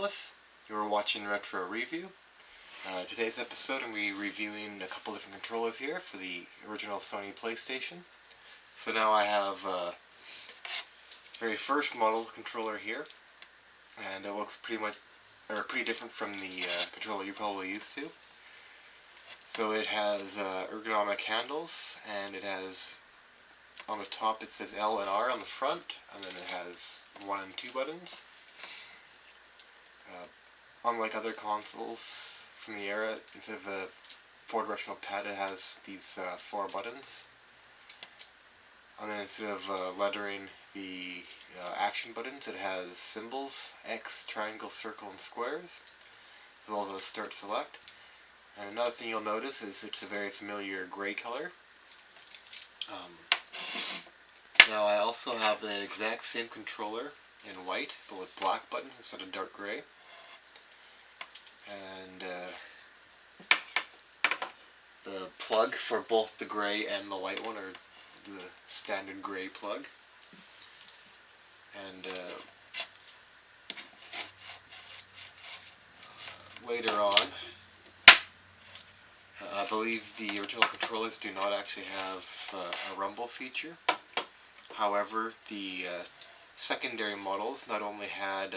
Retropolis. You're watching Retro Review. Today's episode, I'm going to be reviewing a couple different controllers here for the original Sony PlayStation. So now I have the very first model controller here, and it looks pretty different from the controller you're probably used to. So it has ergonomic handles, and it has on the top it says L and R on the front, and then it has 1 and 2 buttons. Unlike other consoles from the era, instead of a 4-directional pad, it has these 4 buttons. And then instead of lettering the action buttons, it has symbols: X, triangle, circle, and squares, as well as a start select. And another thing you'll notice is it's a very familiar gray color. Now I also have the exact same controller in white, but with black buttons instead of dark gray. And the plug for both the gray and the white one are the standard gray plug. And later on, I believe the original controllers do not actually have a rumble feature. However, the secondary models not only had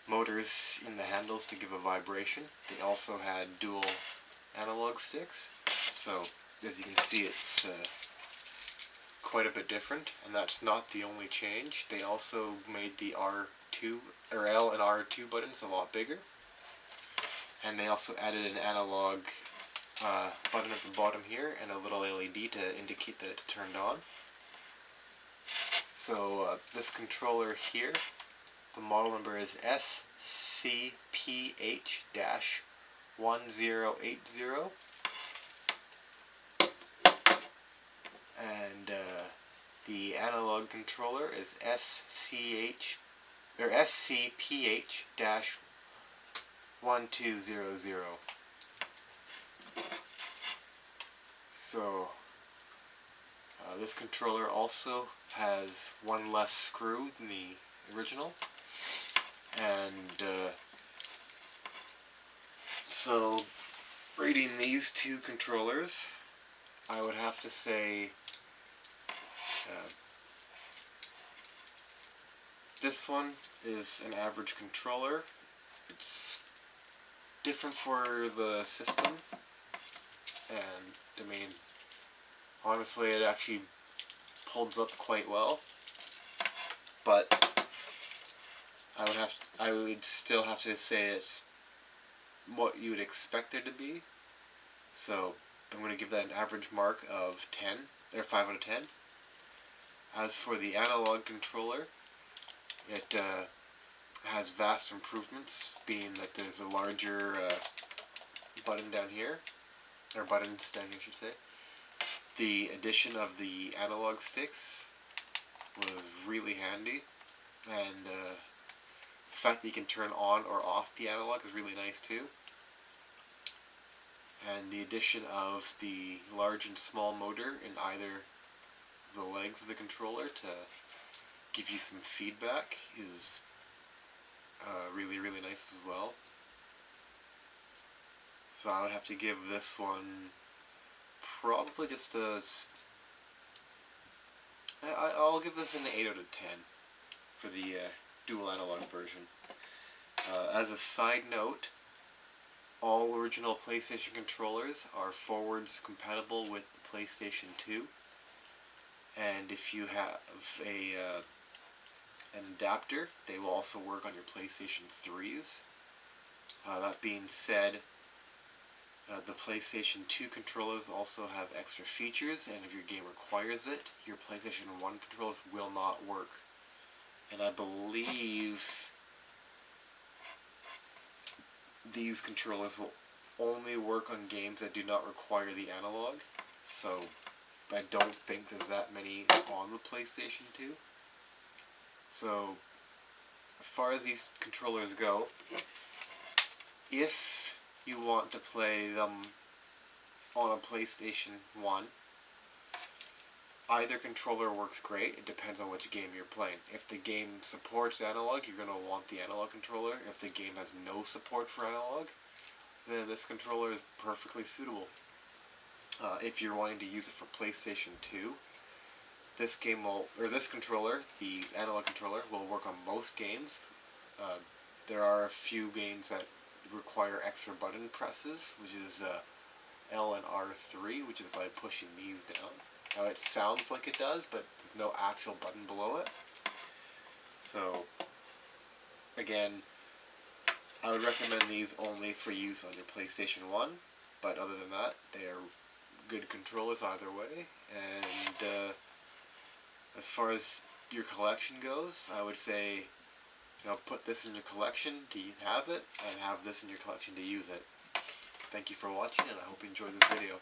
motors in the handles to give a vibration, they also had dual analog sticks. So, as you can see, it's quite a bit different, and that's not the only change. They also made the R2 or L and R2 buttons a lot bigger, and they also added an analog button at the bottom here and a little LED to indicate that it's turned on. So this controller here, the model number is SCPH-1080, and the analog controller is SCPH-1200. So this controller also has one less screw than the original, and so rating these two controllers, I would have to say this one is an average controller. It's different for the system, and I mean, honestly, it actually holds up quite well, but I would still have to say it's what you would expect there to be. So I'm going to give that an average mark of 10, or 5 out of 10. As for the analog controller, it has vast improvements, being that there's a larger button down here, or buttons down here I should say. The addition of the analog sticks was really handy, and the fact that you can turn on or off the analog is really nice too. And the addition of the large and small motor in either the legs of the controller to give you some feedback is really, really nice as well. So I would have to give this one probably just I'll give this an 8 out of 10 for the dual analog version. As a side note, all original PlayStation controllers are forwards compatible with the PlayStation 2, and if you have an adapter, they will also work on your PlayStation 3s. That being said, the PlayStation 2 controllers also have extra features, and if your game requires it, your PlayStation 1 controllers will not work. And I believe these controllers will only work on games that do not require the analog, so I don't think there's that many on the PlayStation 2. So, as far as these controllers go, if you want to play them on a PlayStation 1, either controller works great. It depends on which game you're playing. If the game supports analog, you're going to want the analog controller. If the game has no support for analog, then this controller is perfectly suitable. If you're wanting to use it for PlayStation 2, this controller, the analog controller, will work on most games. There are a few games that require extra button presses, which is L and R3, which is by pushing these down. Now it sounds like it does, but there's no actual button below it. So, again, I would recommend these only for use on your PlayStation 1, but other than that, they are good controllers either way. And as far as your collection goes, I would say, put this in your collection to have it, and have this in your collection to use it. Thank you for watching, and I hope you enjoyed this video.